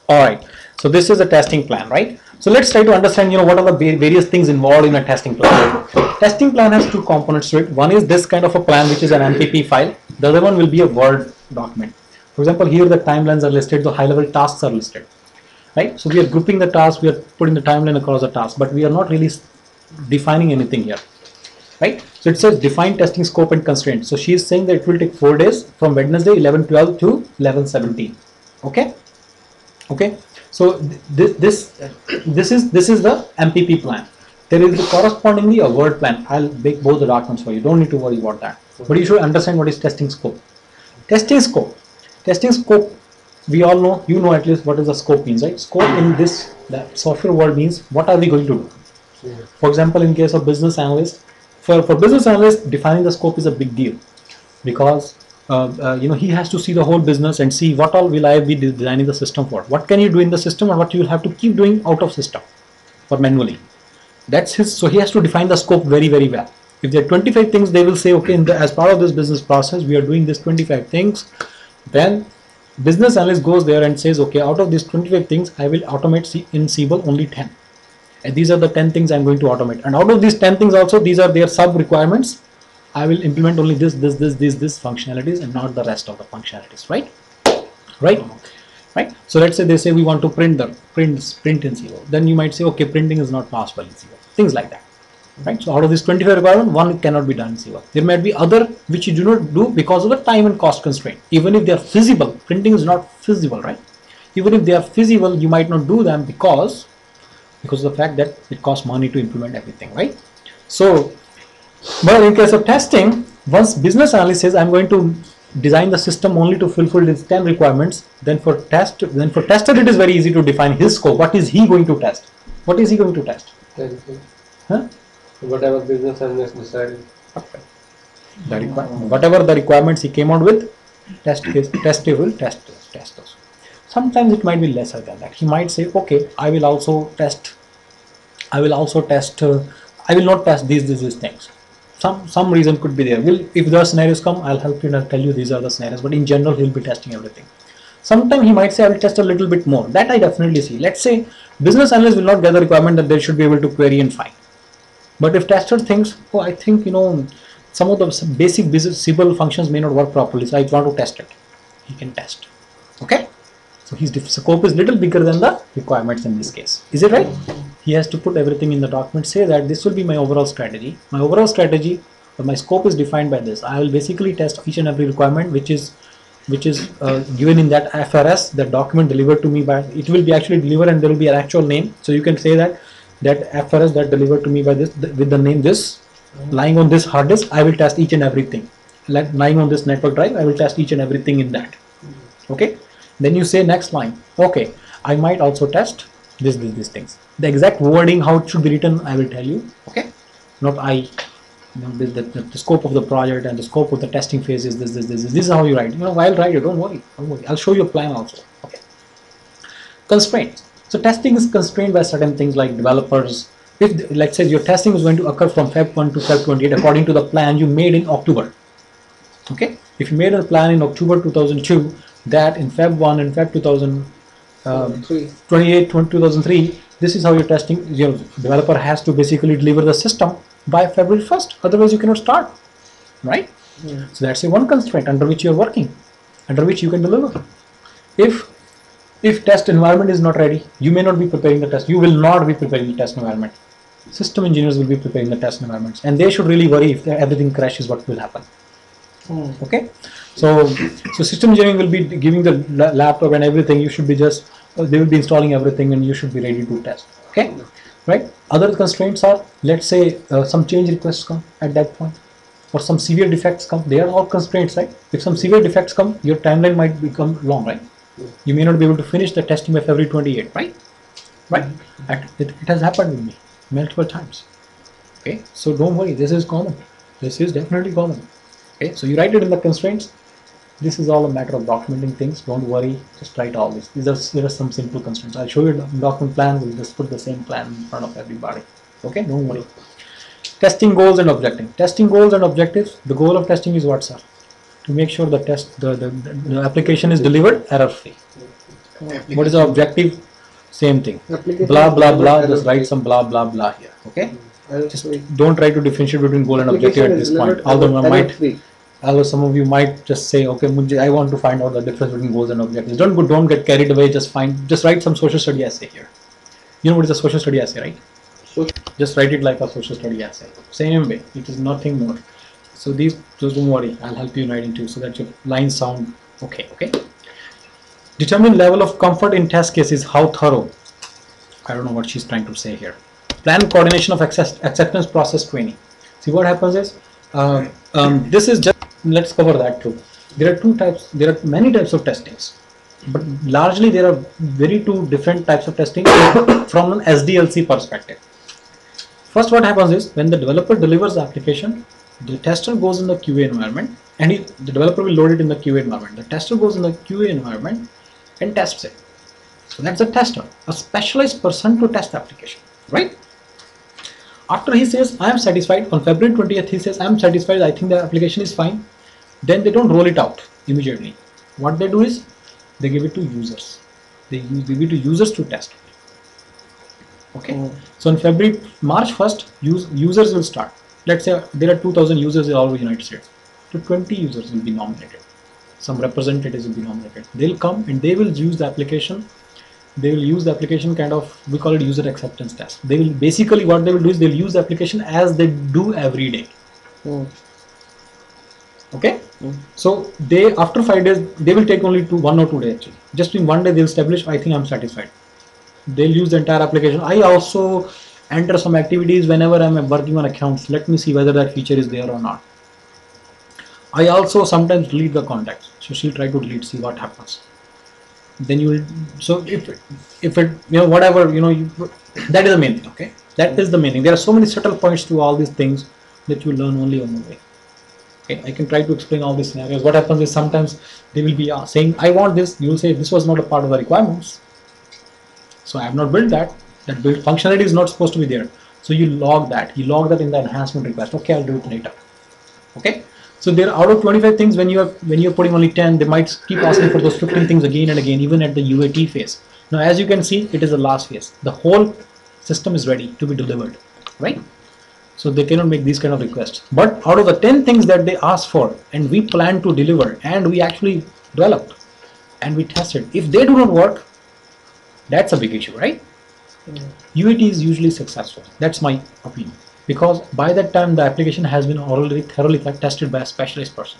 All right. So this is a testing plan, right? So let's try to understand, what are the various things involved in a testing plan. Testing plan has two components to it. One is this kind of a plan, which is an MPP file. The other one will be a Word document. For example, here the timelines are listed, the high-level tasks are listed, right? So we are grouping the tasks, we are putting the timeline across the task, but we are not really defining anything here, right? So it says define testing scope and constraint. So she is saying that it will take 4 days from Wednesday 11/12 to 11/17. Okay. So this is the MPP plan. There is the correspondingly a Word plan. I'll make both the documents for you. Don't need to worry about that. But you should understand what is testing scope. Testing scope. We all know, at least what is the scope means, right? Scope in this software world means what are we going to do. For example, in case of business analyst, for business analyst, defining the scope is a big deal, because he has to see the whole business and see what all will I be designing the system for. What can you do in the system, and what you will have to keep doing out of system or manually. That's his. So he has to define the scope very, very well. If there are 25 things, they will say, okay, as part of this business process, we are doing this 25 things. Then business analyst goes there and says, okay, out of these 25 things, I will automate in Siebel only 10. And these are the 10 things I'm going to automate. And out of these 10 things also, these are their sub requirements. I will implement only this functionalities and not the rest of the functionalities, right? Right. So let's say they say we want to print in Siebel. Then you might say, okay, printing is not possible in Siebel. Things like that, right? So out of this 25 requirement, one cannot be done in Siebel. There might be other which you do not do because of the time and cost constraint. Even if they are feasible, printing is not feasible, right? Even if they are feasible, you might not do them because of the fact that it costs money to implement everything, right? So, but in case of testing, once business analyst says I'm going to design the system only to fulfill these 10 requirements, then for tester it is very easy to define his scope. What is he going to test? What is he going to test? Huh? Whatever business analyst decided. Whatever the requirements he came out with, he will test those. Sometimes it might be lesser than that. He might say, okay, I will not test these things. Some reason could be there. If the scenarios come, I'll help you and I'll tell you these are the scenarios. But in general, he'll be testing everything. Sometimes he might say, I will test a little bit more. That I definitely see. Let's say business analyst will not get the requirement that they should be able to query and find. But if tester thinks, oh, I think some of the basic business Siebel functions may not work properly, so I want to test it. He can test. Okay. So his scope is little bigger than the requirements in this case. Is it right? He has to put everything in the document, say that this will be my overall strategy. My overall strategy, or my scope is defined by this. I will basically test each and every requirement which is given in that FRS, that document delivered to me by, it will be actually delivered and there will be an actual name. So you can say that FRS that delivered to me by this, with the name this, lying on this hard disk, I will test each and everything. Lying on this network drive, I will test each and everything in that. Okay. Then you say next line, okay, I might also test these things. The exact wording, how it should be written, I will tell you. Okay, not the scope of the project and the scope of the testing phase is this. This is how you write. While write it, don't worry. I'll show you a plan also. Okay. Constraints. So testing is constrained by certain things like developers. If let's say your testing is going to occur from Feb 1 to Feb 28 according to the plan you made in October. Okay, if you made a plan in October 2002, that in Feb 1 and Feb 2003, this is how your testing, your developer has to basically deliver the system by February 1st. Otherwise, you cannot start, right? Yeah. So that's one constraint under which you are working, under which you can deliver. If test environment is not ready, you may not be preparing the test. You will not be preparing the test environment. System engineers will be preparing the test environments, and they should really worry if everything crashes, what will happen. Okay, so system engineering will be giving the laptop and everything. You should be just they will be installing everything, and you should be ready to test. Okay, right? Other constraints are, let's say some change requests come at that point, or some severe defects come. They are all constraints, right? If some severe defects come, your timeline might become long, right? You may not be able to finish the testing by February 28, right? Right? It has happened with me multiple times. Okay, so don't worry. This is common. This is definitely common. Okay, so you write it in the constraints. This is all a matter of documenting things. Don't worry, just write all this. There are some simple constraints. I'll show you the document plan. We'll just put the same plan in front of everybody. Okay, don't worry. Testing goals and objectives. Testing goals and objectives. The goal of testing is what, sir? To make sure the application is delivered error free. What is the objective? Same thing. Application Blah blah is blah. delivered Just write error-free. some blah blah blah here. Okay. Just Error-free. don't try to differentiate between goal and objective Application at is this point. delivered Although I might, error-free. although some of you might just say, okay, I want to find out the difference between goals and objectives. Don't get carried away. Just write some social study essay here. You know what is a social study essay, right? So Just write it like a social study essay. Same way. It is nothing more. So just don't worry. I'll help you in writing too, so that your lines sound okay. Okay. Determine level of comfort in test cases. How thorough? I don't know what she's trying to say here. Plan coordination of acceptance process training. See what happens is, this is just, let's cover that too. There are many types of testings, but largely there are two different types of testing from an SDLC perspective. First, what happens is when the developer delivers the application, the tester goes in the QA environment, and the developer will load it in the QA environment. The tester goes in the QA environment and tests it. So that's a tester, a specialized person to test the application, right? After he says, I am satisfied, on February 20th, he says, I am satisfied, I think the application is fine. Then they don't roll it out immediately. What they do is, they give it to users. They give it to users to test it. Okay. So on March 1st, users will start. Let's say there are 2,000 users in all over the United States. So 20 users will be nominated. Some representatives will be nominated. They'll come and they will use the application. They will use the application kind of, we call it user acceptance test. They will basically, what they will do is they'll use the application as they do every day. Okay. So after 5 days, they will take only 1 or 2 days actually. Just in 1 day, they'll establish, I think I'm satisfied. They'll use the entire application. I also enter some activities whenever I'm working on accounts. Let me see whether that feature is there or not. I also sometimes delete the contacts. So she'll try to delete, see what happens. Then you will, so if it, whatever, that is the main thing, okay? That is the main thing. There are so many subtle points to all these things that you learn only on the way. Okay, I can try to explain all these scenarios. What happens is sometimes they will be saying, I want this. You will say, this was not a part of the requirements. So I have not built that. That build functionality is not supposed to be there. So you log that. You log that in the enhancement request. Okay, I'll do it later. Okay. So there out of 25 things, when you're putting only 10, they might keep asking for those 15 things again and again, even at the UAT phase. Now, as you can see, it is the last phase. The whole system is ready to be delivered, right? So they cannot make these kind of requests. But out of the 10 things that they asked for, and we plan to deliver, and we actually developed, and we tested, if they do not work, that's a big issue, right? UAT is usually successful. That's my opinion. Because by that time the application has been already thoroughly tested by a specialized person,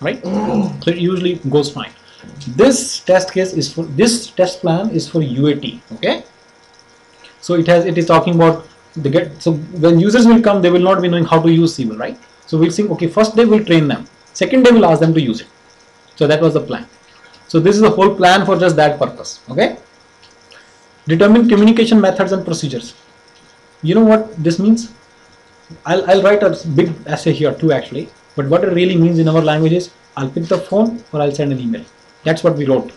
right? So it usually goes fine. This test case is for, this test plan is for UAT, okay? So it is talking about so when users will come, they will not be knowing how to use Siebel, right? So we'll think, okay, first day we'll train them, second day we'll ask them to use it. So that was the plan. So this is the whole plan for just that purpose, okay? Determine communication methods and procedures. You know what this means? I'll write a big essay here too actually, but what it really means in our language is I'll pick the phone or I'll send an email. That's what we wrote.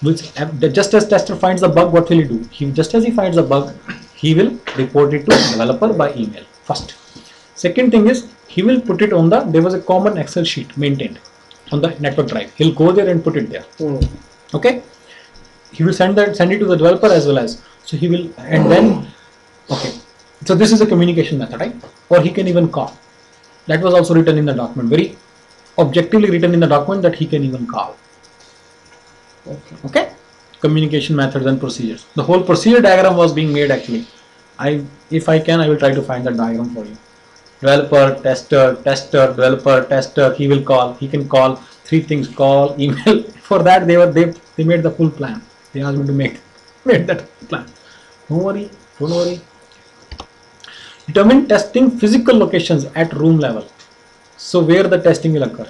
Just as tester finds the bug, what will he do? Just as he finds the bug, he will report it to developer by email first. Second thing is he will put it on there was a common Excel sheet maintained on the network drive. He'll go there and put it there. Okay. He will send it to the developer as well as, so he will, and then, okay. So this is a communication method, right? Or he can even call. That was also written in the document, very objectively written in the document that he can even call. Okay. Communication methods and procedures. The whole procedure diagram was being made actually. If I can, I will try to find the diagram for you. Developer, tester, developer, tester. He will call. He can call 3 things: call, email. For that they made the full plan. They asked me to make that plan. Don't worry. Determine testing physical locations at room level. So where the testing will occur.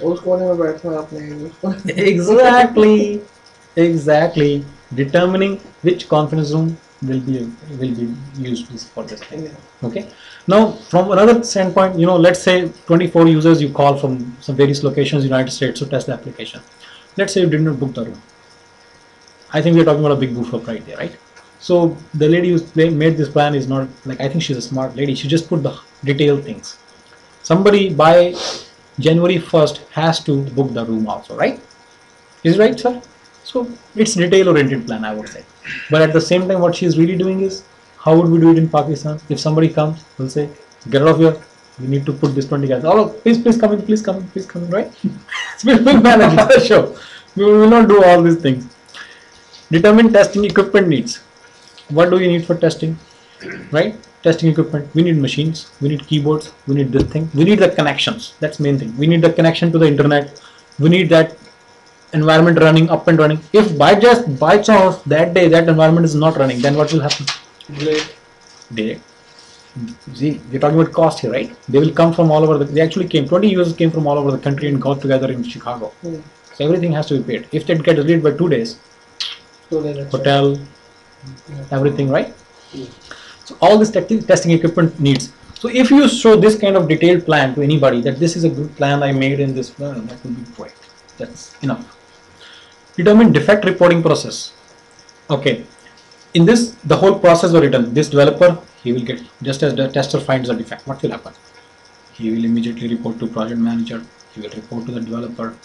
Exactly. Determining which conference room will be used for this thing. Okay. Now from another standpoint, let's say 24 users you call from some various locations in the United States to test the application. Let's say you did not book the room. I think we're talking about a big boof up right there, right? So the lady who made this plan is not like, I think she's a smart lady. She just put the detailed things. Somebody by January 1st has to book the room also, right? Is it right, sir? So it's detail oriented plan, I would say. But at the same time, what she's really doing is, how would we do it in Pakistan? If somebody comes, we'll say, get out of here. We need to put this one together. Oh, please come in, please come in, please come in, right? So we will manage the show. We will not do all these things. Determine testing equipment needs. What do we need for testing? Right? Testing equipment. We need machines. We need keyboards. We need this thing. We need the connections. That's main thing. We need the connection to the internet. We need that environment running, up and running. If by chance that day that environment is not running, then what will happen? Delay. See, we're talking about cost here, right? They will come from all over they actually came, 20 users came from all over the country and got together in Chicago. So everything has to be paid. If that gets delayed by 2 days, hotel, everything, right? So all this testing equipment needs. So if you show this kind of detailed plan to anybody, that this is a good plan I made in this plan, that will be great. That's enough. Determine defect reporting process. Okay. In this, the whole process was written. This developer, he will get, just as the tester finds a defect, what will happen? He will immediately report to project manager. He will report to the developer.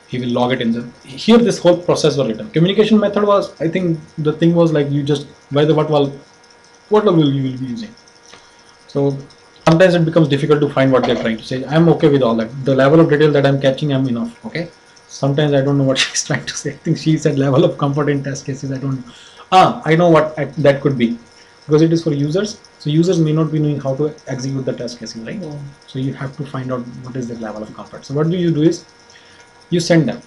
He will log it in the, here this whole process was written. Communication method was, I think the thing was like you just, by the what level you will be using. So sometimes it becomes difficult to find what they're trying to say. I'm okay with all that. The level of detail that I'm catching, I'm enough. Okay. Sometimes I don't know what she's trying to say. I think she said level of comfort in test cases. I don't know. I know what that could be, because it is for users. So users may not be knowing how to execute the test cases, right? Yeah. So you have to find out what is the level of comfort. So what do you do is, you send them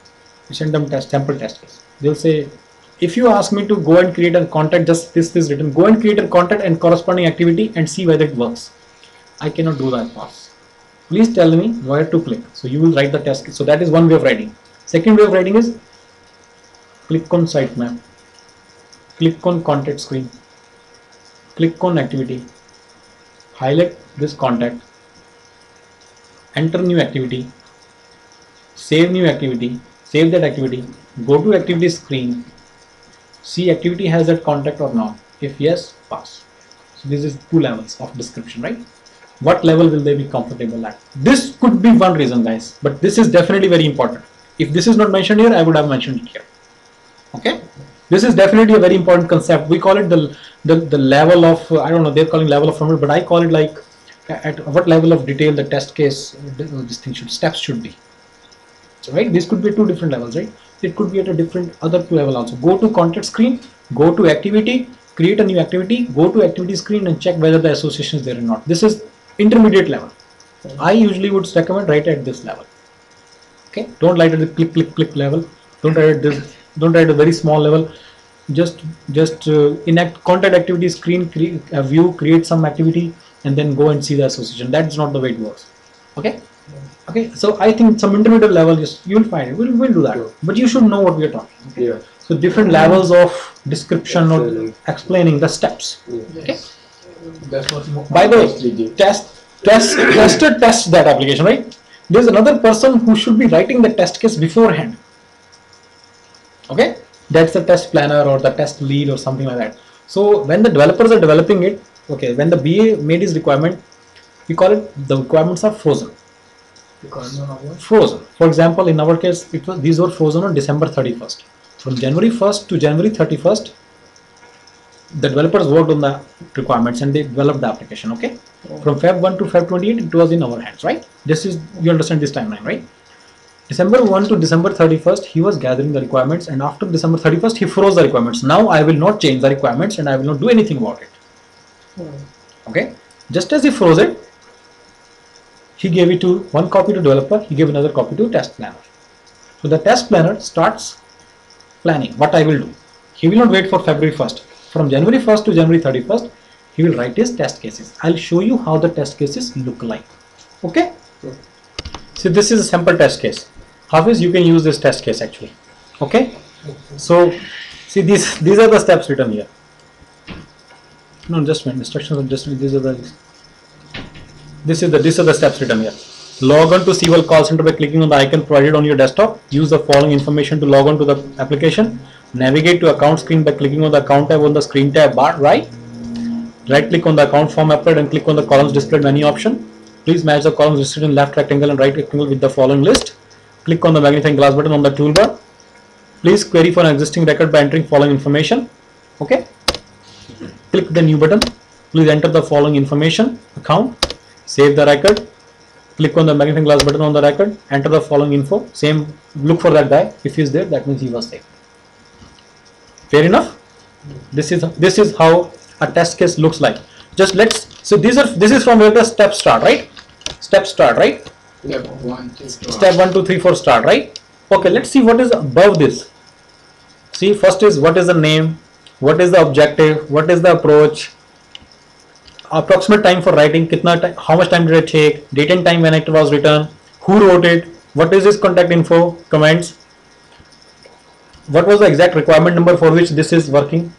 sample test case. They'll say, if you ask me to go and create a contact, just this is written, go and create a contact and corresponding activity and see whether it works. I cannot do that pass. Please tell me where to click. So you will write the test case. So that is one way of writing. Second way of writing is, click on sitemap, click on contact screen, click on activity, highlight this contact, enter new activity, save new activity, save that activity, go to activity screen, see activity has that contact or not. If yes, pass. So this is 2 levels of description, right? What level will they be comfortable at? This could be one reason, guys, but this is definitely very important. If this is not mentioned here, I would have mentioned it here. Okay, this is definitely a very important concept. We call it the level of, I don't know, they're calling level of framework, but I call it like at what level of detail the test case, this thing steps should be. So, right, this could be 2 different levels, right? It could be at a different other 2 level also. Go to contact screen, go to activity, create a new activity, go to activity screen and check whether the association is there or not. This is intermediate level. I usually would recommend right at this level. Okay, don't write at the click level. Don't write at this. Don't write at a very small level. Just enact contact activity screen, create a view, create some activity, and then go and see the association. That's not the way it works. Okay. Okay. So I think some intermediate level, just you'll find it. We'll do that. Sure. But you should know what we are talking. Okay? Yeah. So different levels of description or explaining the steps. Yeah. Okay. That's what. By the way, tester tests that application, right? There's another person who should be writing the test case beforehand. Okay, that's the test planner or the test lead or something like that. So when the developers are developing it, okay, when the BA made his requirement, we call it the requirements are frozen. Frozen. For example, in our case, these were frozen on December 31st. From January 1st to January 31st, the developers worked on the requirements and they developed the application. Okay. From Feb 1 to Feb 28, it was in our hands, right? This is, you understand this timeline, right? December 1 to December 31st, he was gathering the requirements, and after December 31st, he froze the requirements. Now I will not change the requirements and I will not do anything about it. Okay. Just as he froze it, he gave it to one copy to developer, he gave another copy to test planner. So the test planner starts planning what I will do. He will not wait for February 1st. From January 1st to January 31st, he will write his test cases. I'll show you how the test cases look like. Okay. Sure. So this is a sample test case. Hafiz, you can use this test case actually. Okay. So see these are the steps written here. No, just when instructions are just these are the steps written here. Log on to SQL call center by clicking on the icon provided on your desktop. Use the following information to log on to the application. Navigate to account screen by clicking on the account tab on the screen tab bar right. Right click on the account form applied and click on the columns displayed menu option. Please match the columns listed in left rectangle and right rectangle with the following list. Click on the magnifying glass button on the toolbar. Please query for an existing record by entering following information. Okay. Click the new button. Please enter the following information. Account. Save the record. Click on the magnifying glass button on the record. Enter the following info. Same. Look for that guy. If he is there, that means he was saved. Fair enough. This is how a test case looks like. Just let's. So this is from where the steps start, right? Steps start, right? Step 1, 2, 3. Step 1, 2, 3, 4 start, right? Okay, let's see what is above this. See, first is what is the name, what is the objective, what is the approach, approximate time for writing, kitna time, how much time did it take, date and time when it was written, who wrote it, what is this contact info, comments, what was the exact requirement number for which this is working.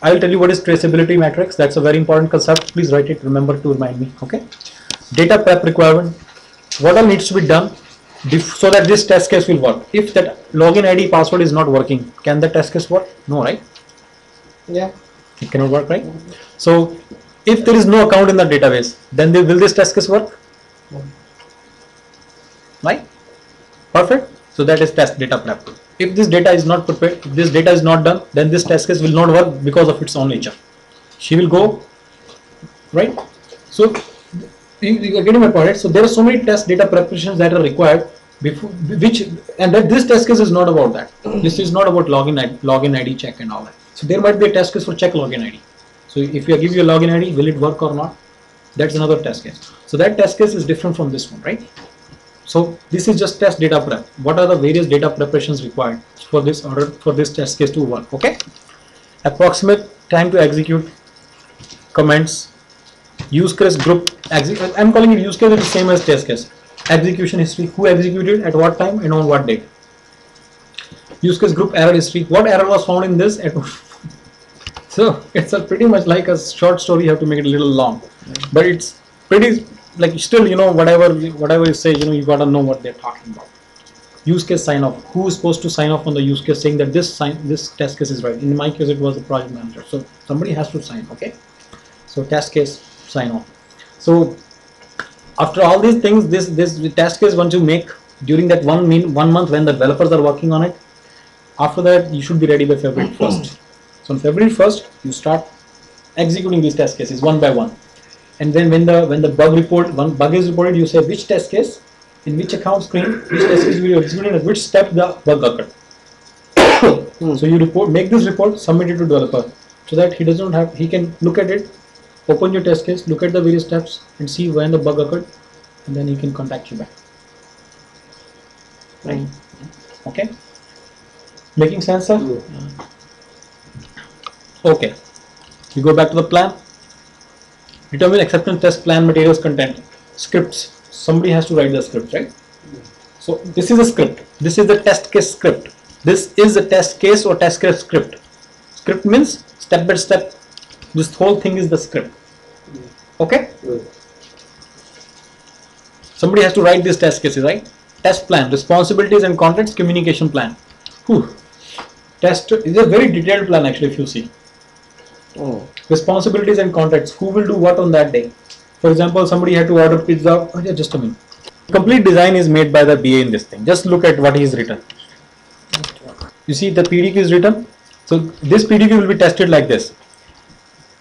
I will tell you what is traceability matrix. That's a very important concept. Please write it, remember to remind me. Okay. Data prep requirement. What all needs to be done so that this test case will work. If that login ID password is not working, can the test case work? No, right? Yeah. It cannot work, right? So if there is no account in the database, then will this test case work? Right? Perfect. So that is test data prep. If this data is not prepared, if this data is not done, then this test case will not work because of its own nature. She will go, right? So you are getting my point, right? So there are so many test data preparations that are required before this test case is not about that. This is not about login ID check and all that. So there might be a test case for check login ID. So if you give you a login ID, will it work or not? That's another test case. So that test case is different from this one, right? So this is just test data prep. What are the various data preparations required for this order, for this test case to work? Okay. Approximate time to execute, comments, use case group. I'm calling it use case. It's the same as test case. Execution history. Who executed at what time and on what date. Use case group error history. What error was found in this? So it's pretty much like a short story. You have to make it a little long, but it's pretty. Like still, you know, whatever you say, you know, you gotta know what they're talking about. Use case sign off. Who is supposed to sign off on the use case saying that this test case is right? In my case, it was the project manager. So somebody has to sign. Okay. So test case sign off. So after all these things, this test case once you make during that 1 month when the developers are working on it, after that you should be ready by February 1st. So on February 1st, you start executing these test cases one by one. And then when the bug is reported, you say which test case, in which account screen, which test case you are executing, at which step the bug occurred. So you make this report, submit it to developer, so that he can look at it, open your test case, look at the various steps, and see when the bug occurred, and then he can contact you back. Right? Okay. Making sense, sir? Yeah. Okay. You go back to the plan. Determine acceptance test plan materials content. Scripts. Somebody has to write the script, right? So this is a script. This is the test case script. This is a test case or test case script. Script means step by step. This whole thing is the script. Okay? Somebody has to write these test cases, right? Test plan, responsibilities and context, communication plan. Test is a very detailed plan actually if you see. Responsibilities and context. Who will do what on that day? For example, somebody had to order pizza. Oh, yeah, just a minute. Complete design is made by the BA in this thing. Just look at what he is written. You see the PDQ is written. So this PDQ will be tested like this.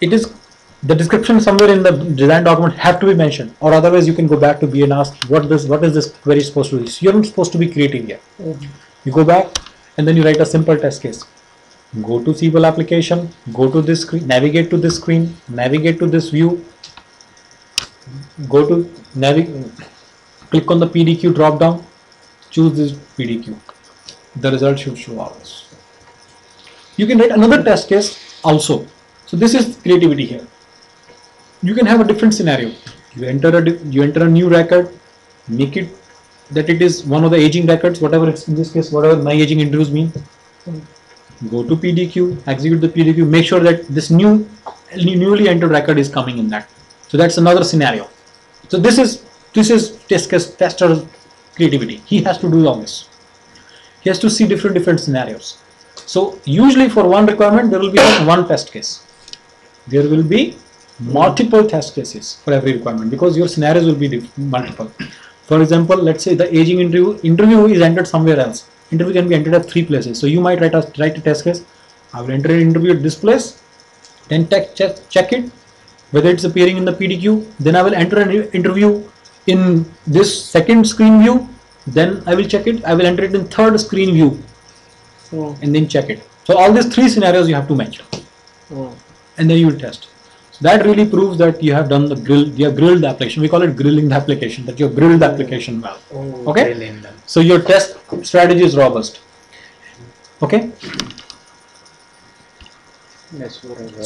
It is the description somewhere in the design document have to be mentioned, or otherwise you can go back to BA and ask what is this query supposed to be. So you're not supposed to be creative here. You go back and then you write a simple test case. Go to SQL application, go to this screen, navigate to this screen, navigate to this view, go to click on the PDQ drop down, choose this PDQ. The result should show all this. You can write another test case also. So this is creativity here. You can have a different scenario. You enter a new record, make it that it is one of the aging records, whatever it's in this case, whatever my aging interviews mean. Go to PDQ, execute the PDQ, make sure that this newly entered record is coming in that. So that's another scenario. So this is test case tester creativity. He has to do all this. He has to see different scenarios. So usually for one requirement there will be one test case. There will be multiple test cases for every requirement because your scenarios will be multiple. For example, let's say the aging interview is entered somewhere else. interview can be entered at 3 places. So you might write a test case. I will enter an interview at this place, then check it whether it's appearing in the PDQ. Then I will enter an interview in this second screen view. Then I will check it. I will enter it in third screen view, and then check it. So all these 3 scenarios you have to mention, and then you will test. So that really proves that you have done the you have grilled the application. We call it grilling the application, that you have grilled the application well. Okay. So your test strategy is robust. Okay.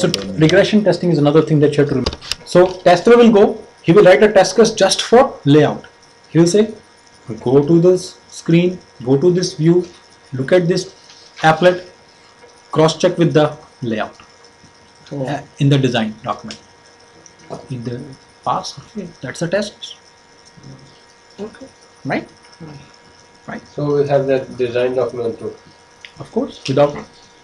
So regression testing is another thing that you have to remember. So tester will go, he will write a test case just for layout. He will say, go to this screen, go to this view, look at this applet, cross check with the layout in the design document. In the pass, okay, that's a test. Okay. Right? Right. So we have that design document too. Of course,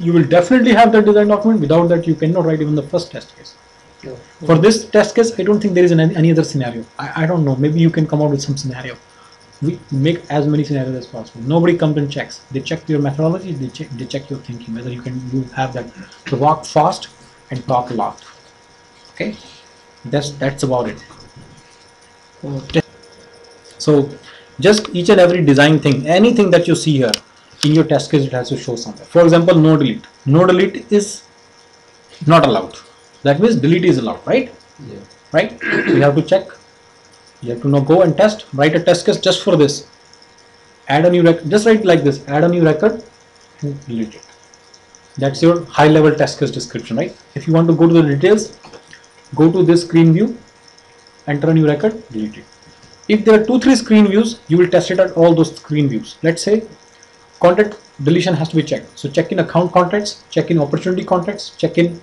you will definitely have the design document. Without that, you cannot write even the first test case. Yeah. For this test case, I don't think there is any other scenario. I don't know. Maybe you can come out with some scenario. We make as many scenarios as possible. Nobody comes and checks. They check your methodology. They check your thinking, whether you have that to walk fast and talk a lot. Okay, that's about it. So just each and every design thing, anything that you see here in your test case, it has to show somewhere. For example, no delete. No delete is not allowed. That means delete is allowed, right? Yeah. Right? You have to check. You have to now go and test. Write a test case just for this. Add a new record. Just write like this. Add a new record and delete it. That's your high level test case description, right? If you want to go to the details, go to this screen view, enter a new record, delete it. If there are 2-3 screen views, you will test it at all those screen views. Let's say contact deletion has to be checked. So check in account contacts, check in opportunity contacts, check in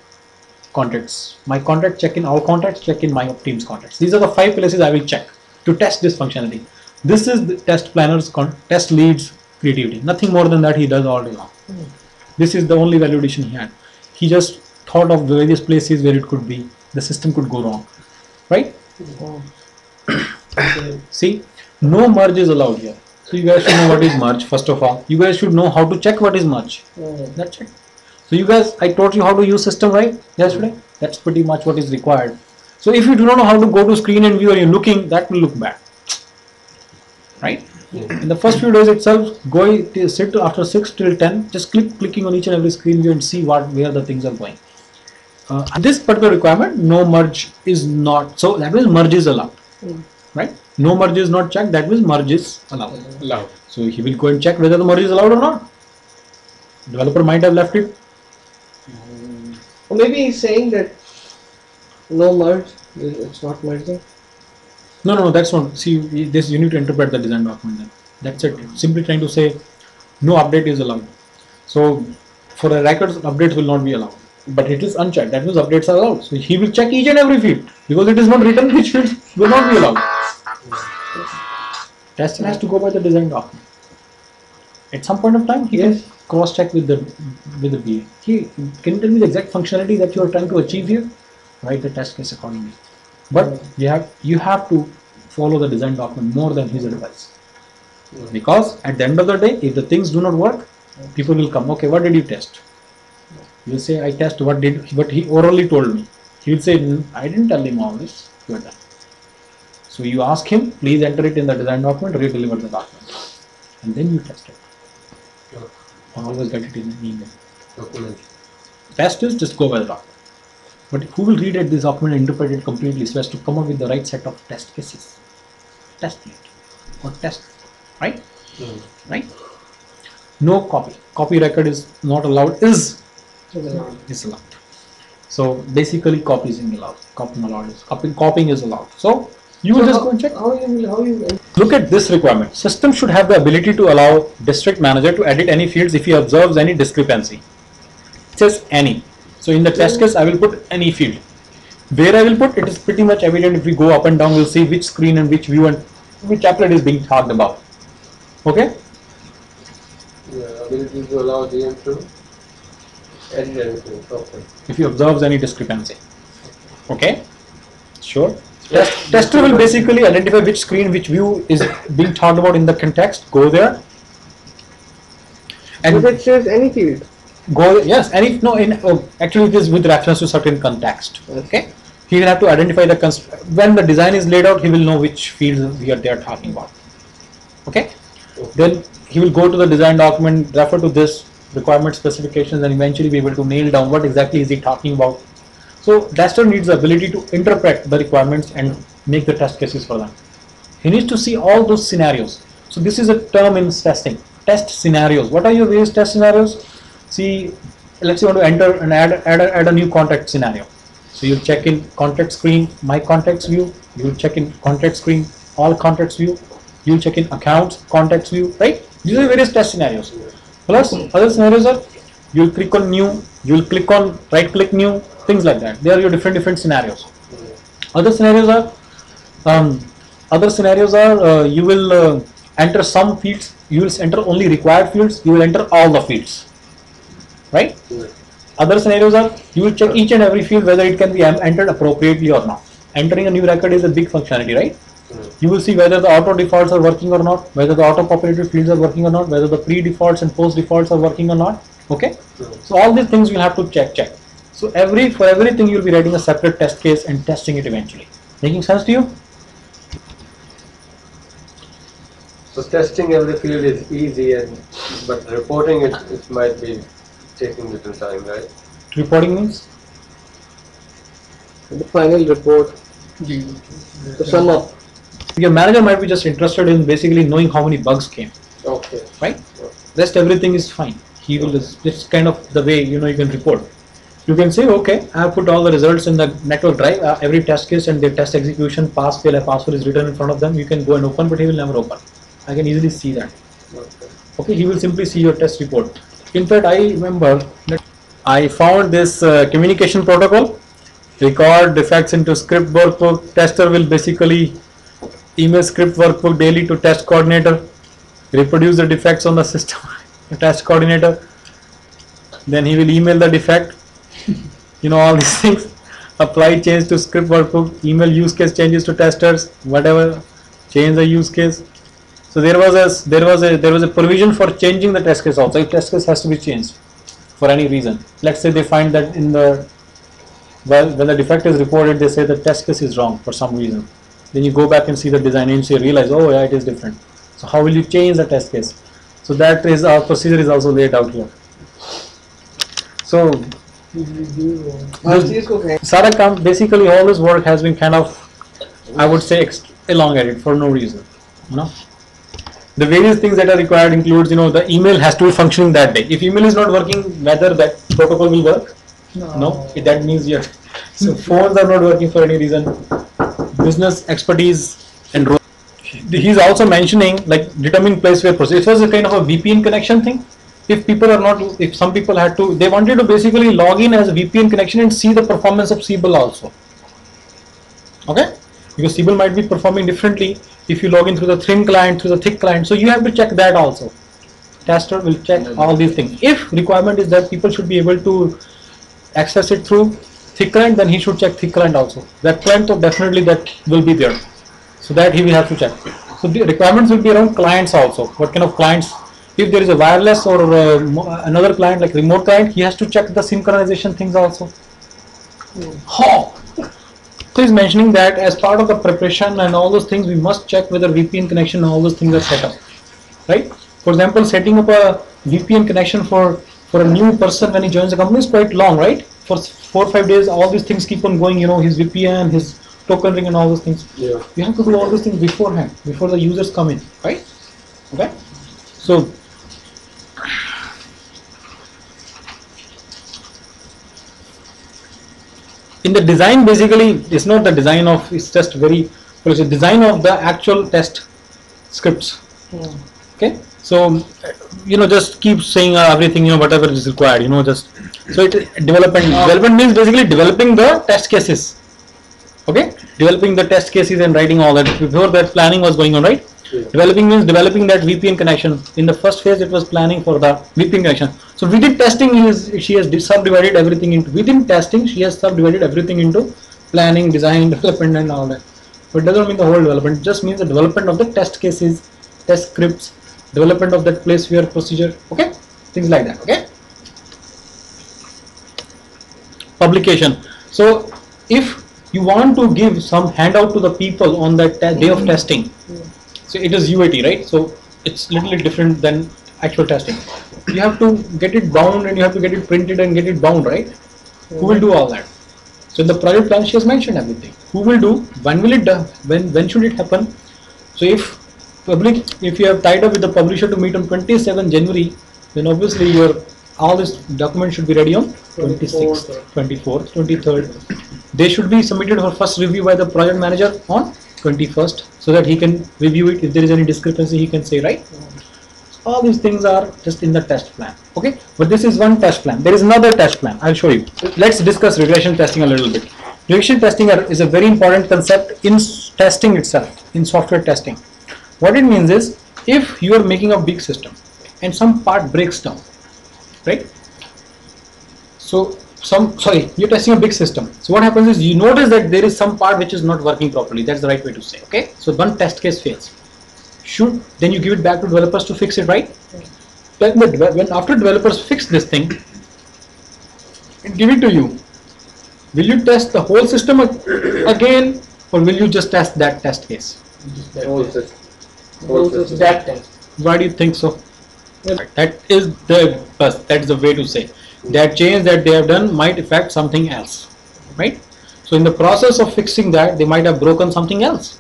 contacts, my contact, check in all contacts, check in my team's contacts. These are the 5 places I will check to test this functionality. This is the test planner's test lead's creativity. Nothing more than that he does all day long. This is the only validation he had. He just thought of various places where it could be, the system could go wrong, right? See, no merge is allowed here. So you guys should know what is merge first of all. You guys should know how to check what is merge. That's it. So you guys, I taught you how to use system, right? Yesterday. That's pretty much what is required. So if you do not know how to go to screen and view and you're looking, that will look bad, right? In the first few days itself, sit after 6 till 10, just clicking on each and every screen view and see where the things are going. This particular requirement, no merge is not, so that means merge is allowed, right? No merge is not checked, that means merge is allowed. So he will go and check whether the merge is allowed or not. Developer might have left it. Or maybe he's saying that no merge, it's not merging. No, that's not. See, this you need to interpret the design document then. That's it. Simply trying to say no update is allowed. So for the records, updates will not be allowed. But it is unchecked. That means updates are allowed. So he will check each and every field because it is not written which fields will not be allowed. Testing has to go by the design document. At some point of time, he can cross check with the BA. Can you tell me the exact functionality that you are trying to achieve here? Write the test case accordingly. But you have to follow the design document more than his advice. Because at the end of the day, if the things do not work, people will come, okay, what did you test? You will say, I test what he orally told me. He will say, I didn't tell him all this, you are done. So you ask him, please enter it in the design document, re-deliver the document. And then you test it. Or always get it in an email. Document. Best is just go by the document. But who will read this document and interpret it completely so as to come up with the right set of test cases? Test it or test, right? Right? No copy. Copy record is not allowed. Is allowed. So basically, copying is allowed. Copying is allowed. So you will just go and check. How you Look at this requirement. System should have the ability to allow district manager to edit any fields if he observes any discrepancy. It says any. So in the test case, I will put any field. Where I will put it is pretty much evident. If we go up and down, we'll see which screen and which view and which applet is being talked about. Okay? Yeah, ability to allow DM to edit anything. Okay. If he observes any discrepancy. Okay? Sure. Tester will basically identify which screen, which view is being talked about in the context. Go there. And But it says any field. yes, and if no, actually it is with reference to certain context. Okay, he will have to identify the when the design is laid out, he will know which fields they are talking about. Okay, then he will go to the design document, refer to this requirement specifications, and eventually be able to nail down what exactly is he talking about. So tester needs the ability to interpret the requirements and make the test cases for them. He needs to see all those scenarios. So this is a term in testing. Test scenarios. What are your various test scenarios? See, let's say you want to enter and add a new contact scenario. So you check in contact screen, my contacts view. You check in contact screen, all contacts view. You check in accounts, contacts view. Right? These are various test scenarios. Plus other scenarios are you'll click on new, you'll click on right click new, things like that. They are your different scenarios. Other scenarios are you will enter some fields. You will enter only required fields. You will enter all the fields. Right? Other scenarios are you will check each and every field whether it can be entered appropriately or not. Entering a new record is a big functionality, right? You will see whether the auto defaults are working or not, whether the auto populated fields are working or not, whether the pre defaults and post defaults are working or not. Okay? So all these things you'll have to check. So for everything you'll be writing a separate test case and testing it eventually. Making sense to you? So testing every field is easy, but reporting it might be taking little time, right? Reporting means? The final report. To sum up. Your manager might be just interested in basically knowing how many bugs came. Okay. Right? Rest everything is fine. He will just kind of the way you can report. You can say, okay, I have put all the results in the network drive, every test case and their test execution, pass, fail, password is written in front of them. You can go and open, but he will never open. I can easily see that. Okay, he will simply see your test report. In fact, I remember that I found this communication protocol, record defects into script workbook. Tester will basically email script workbook daily to test coordinator, reproduce the defects on the system, the test coordinator. Then he will email the defect, all these things, apply change to script workbook, email use case changes to testers, whatever, change the use case. So there was a provision for changing the test case also. If test case has to be changed for any reason, let's say they find that when the defect is reported, they say the test case is wrong for some reason. Then you go back and see the design and you realize, oh yeah, it is different. So how will you change the test case? So that is our procedure is also laid out here. So Sarakam, basically all this work has been kind of, I would say, elongated for no reason. The various things that are required includes, the email has to be functioning that day. If email is not working, whether that protocol will work? No. That means so phones are not working for any reason. Business expertise and role. He's also mentioning like determine place where process. It was a kind of a VPN connection thing. If some people they wanted to basically log in as a VPN connection and see the performance of Siebel also. Okay? Because Siebel might be performing differently if you log in through the thin client, through the thick client. So you have to check that also. Tester will check all these things. If requirement is that people should be able to access it through thick client, then he should check thick client also. That client, so definitely that will be there. So that he will have to check. So the requirements will be around clients also. What kind of clients? If there is a wireless or another client like remote client, he has to check the synchronization things also. How? So he's mentioning that as part of the preparation and all those things, we must check whether VPN connection and all those things are set up. Right? For example, setting up a VPN connection for a new person when he joins the company is quite long, right? For 4 or 5 days, all these things keep on going, his VPN, his token ring and all those things. Yeah. You have to do all those things beforehand, before the users come in, right? Okay? So, in the design, basically, it's not the design of, it's just it's a design of the actual test scripts. Yeah. Okay? So, just keep saying everything, whatever is required, so development means basically developing the test cases. Okay? Developing the test cases and writing all that. Before that, planning was going on, right? Yeah. Developing means developing that VPN connection. In the first phase, it was planning for the VPN connection. So within testing, she has subdivided everything into, planning, design, development and all that. But it doesn't mean the whole development, it just means the development of the test cases, test scripts, development of that place where procedure. Okay? things like that. Okay. Publication. So if you want to give some handout to the people on that day of testing, so it is UAT, right? So it's little bit different than actual testing. You have to get it bound and you have to get it printed and get it bound, right? Who will do all that? So in the project plan, she has mentioned everything. Who will do? When will it done? When should it happen? So if you have tied up with the publisher to meet on 27 January, then obviously all this document should be ready on 26th, 24th, 23rd. They should be submitted for first review by the project manager on 21st, so that he can review it. If there is any discrepancy, he can say, right? All these things are just in the test plan. Okay, but this is one test plan. There is another test plan. I'll show you. Let's discuss regression testing a little bit. Regression testing is a very important concept in testing itself, in software testing. What it means is, if you are making a big system and some part breaks down, right? So you're testing a big system. So what happens is, you notice that there is some part which is not working properly. That's the right way to say. Okay, so one test case fails. Then you give it back to developers to fix it, right? When after developers fix this thing and give it to you, will you test the whole system again, or will you just test that test case? Whole system. That test. Why do you think so? That is the way to say that change that they have done might affect something else, right? So in the process of fixing that, they might have broken something else,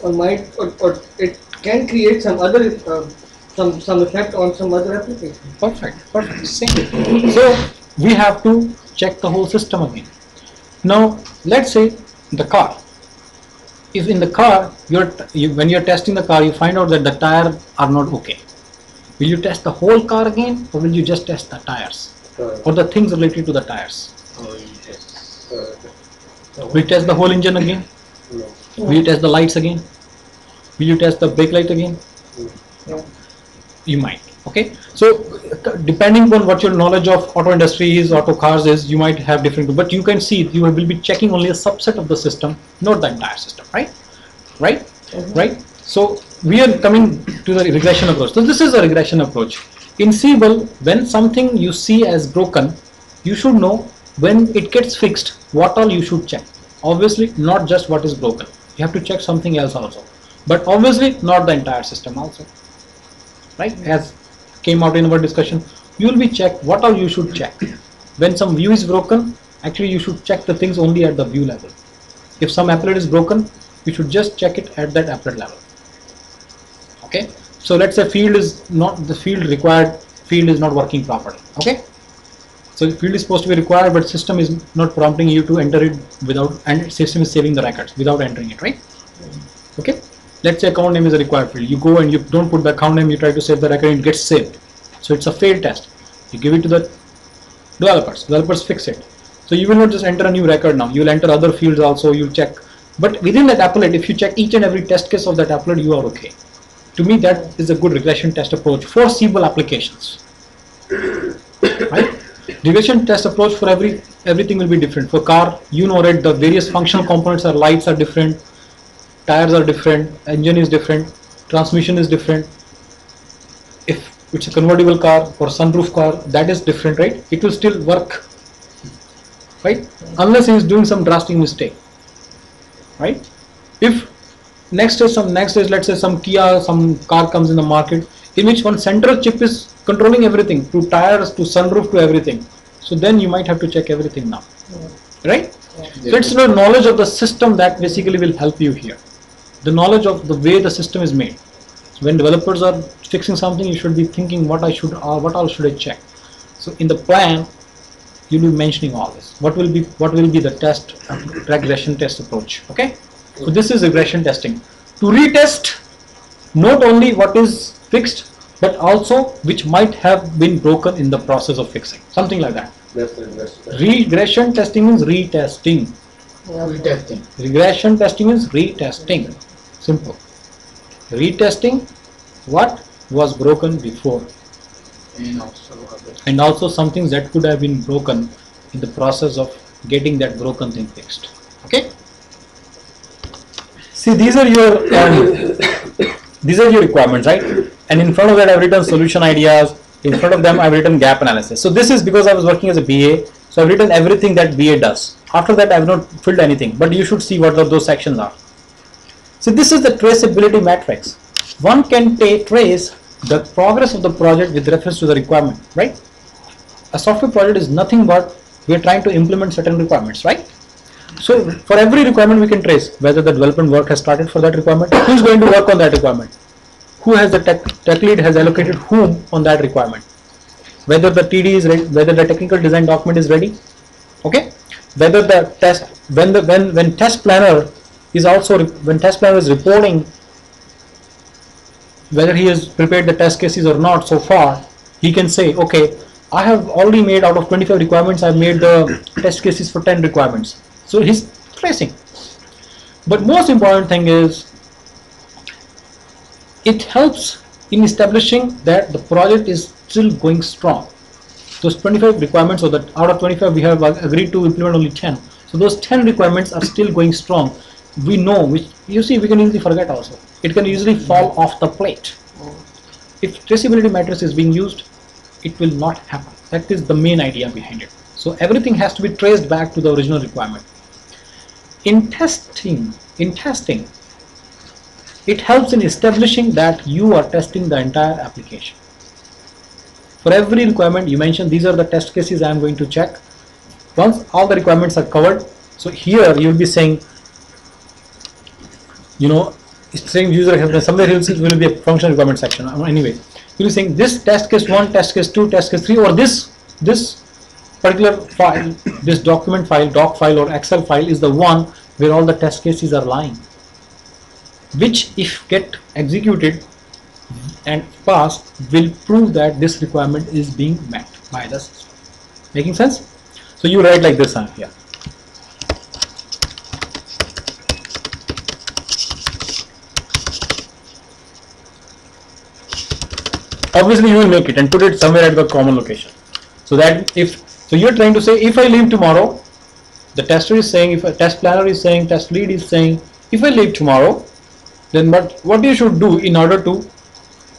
Or it can create some other some effect on some other application. Perfect. Same. So we have to check the whole system again. Now let's say the car. If in the car when you're testing the car, you find out that the tires are not okay. Will you test the whole car again, or will you just test the tires or the things related to the tires? Will you test the whole engine again? No. Will you test the lights again? Will you test the brake light again? Yeah. You might. Okay, so depending upon what your knowledge of auto industry is, auto cars is, you might have different, but you can see you will be checking only a subset of the system, not the entire system, right? Right? So we are coming to the regression approach. So this is a regression approach. In Siebel, when something you see as broken, you should know when it gets fixed, what all you should check. Obviously, not just what is broken. You have to check something else also. But obviously, not the entire system also. Right? As came out in our discussion, you will be checked what all you should check. When some view is broken, actually you should check the things only at the view level. If some applet is broken, you should just check it at that applet level. Okay, so let's say the field is not working properly. Okay, so the field is supposed to be required, but system is not prompting you to enter it without, and system is saving the records without entering it, right? Okay, let's say account name is a required field. You go and you don't put the account name, you try to save the record and it gets saved. So it's a failed test. You give it to the developers fix it. So you will not just enter a new record now, you will enter other fields also, you'll check. But within that applet, if you check each and every test case of that applet, you are okay. To me, that is a good regression test approach for Siebel applications. Right? Regression test approach for everything will be different. For car, you know, right, the various functional components are, lights are different, tires are different, engine is different, transmission is different. If it's a convertible car or sunroof car, that is different, right? It will still work, right? Unless he is doing some drastic mistake, right? If next is let's say some Kia, some car comes in the market in which one central chip is controlling everything, to tires, to sunroof, to everything. So then you might have to check everything now, right? So it's the knowledge of the system that basically will help you here. The knowledge of the way the system is made. So when developers are fixing something, you should be thinking what all should I check. So in the plan, you'll be mentioning all this. What will be the regression test approach? Okay. So this is regression testing. To retest not only what is fixed, but also which might have been broken in the process of fixing. Something like that. Regression testing means retesting. Regression testing is retesting. Simple. Retesting what was broken before. And also some things that could have been broken in the process of getting that broken thing fixed. Okay. See, these are your requirements, right? And in front of that, I've written solution ideas, In front of them, I've written gap analysis. So this is because I was working as a BA. So I've written everything that BA does. After that, I've not filled anything. But you should see what those sections are. So this is the traceability matrix. One can trace the progress of the project with reference to the requirement, right? A software project is nothing but we are trying to implement certain requirements, right? So for every requirement we can trace whether the development work has started for that requirement, who's going to work on that requirement, who has the tech lead has allocated whom on that requirement, whether the TD is ready, whether the technical design document is ready, okay, whether the test when test planner is also when test planner is reporting whether he has prepared the test cases or not so far, he can say, okay, I have already made out of 25 requirements, I've made the test cases for 10 requirements. So he's tracing. But most important thing is it helps in establishing that the project is still going strong. Those 25 requirements, or that out of 25 we have agreed to implement only 10. So those 10 requirements are still going strong. We know, which you see we can easily forget also. It can easily fall off the plate. If traceability matrix is being used, it will not happen. That is the main idea behind it. So everything has to be traced back to the original requirement. In testing, it helps in establishing that you are testing the entire application. For every requirement you mentioned, these are the test cases I am going to check. Once all the requirements are covered, so here you will be saying, you know, it's saying user acceptance, somewhere else it will be a function requirement section. Anyway, you will be saying this test case 1, test case 2, test case 3, or this particular file, this document file, doc file or Excel file is the one where all the test cases are lying, which if get executed and passed will prove that this requirement is being met by the system. Making sense? So you write like this here. Obviously you will make it and put it somewhere at the common location. So that so you're trying to say, if I leave tomorrow, the tester is saying, if a test planner is saying, test lead is saying, if I leave tomorrow, then what you should do in order to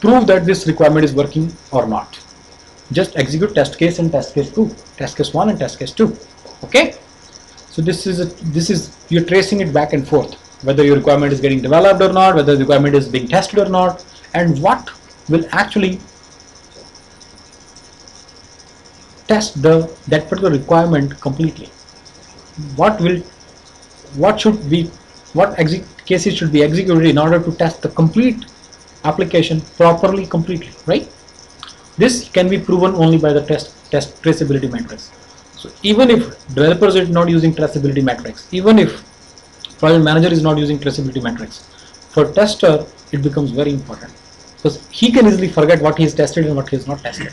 prove that this requirement is working or not. Just execute test case and test case 2, test case 1 and test case 2. Okay? So this is you're tracing it back and forth, whether your requirement is getting developed or not, whether the requirement is being tested or not, and what will actually test that particular requirement completely. What cases should be executed in order to test the complete application properly, completely, right? This can be proven only by the test traceability matrix. So even if developers are not using traceability matrix, even if project manager is not using traceability matrix, for tester it becomes very important, because he can easily forget what he has tested and what he has not tested,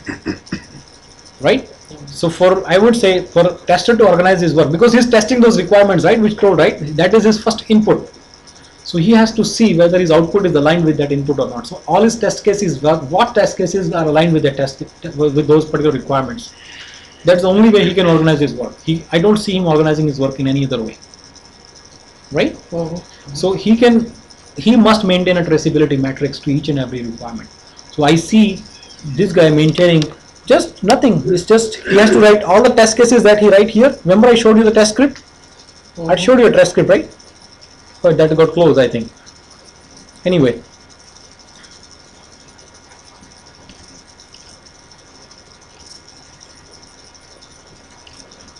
right? So I would say for a tester to organize his work, because he's testing those requirements, right, which told, right, that is his first input. So he has to see whether his output is aligned with that input or not. So all his test cases, what test cases are aligned with the with those particular requirements. That's the only way he can organize his work. I don't see him organizing his work in any other way, right? So he must maintain a traceability matrix to each and every requirement. So I see this guy maintaining just nothing. It's just he has to write all the test cases that he write here. Remember I showed you the test script? I showed you a test script, right? But that got closed, I think. Anyway.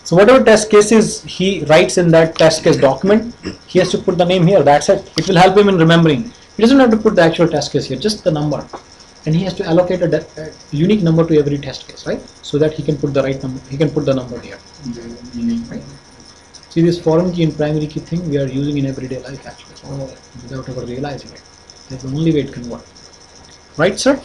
So whatever test cases he writes in that test case document, he has to put the name here. That's it. It will help him in remembering. He doesn't have to put the actual test case here, just the number. And he has to allocate a unique number to every test case, right? So that he can put the right number. He can put the number here. Right? See, this foreign key and primary key thing we are using in everyday life actually, without ever realizing it. That's the only way it can work. Right, sir?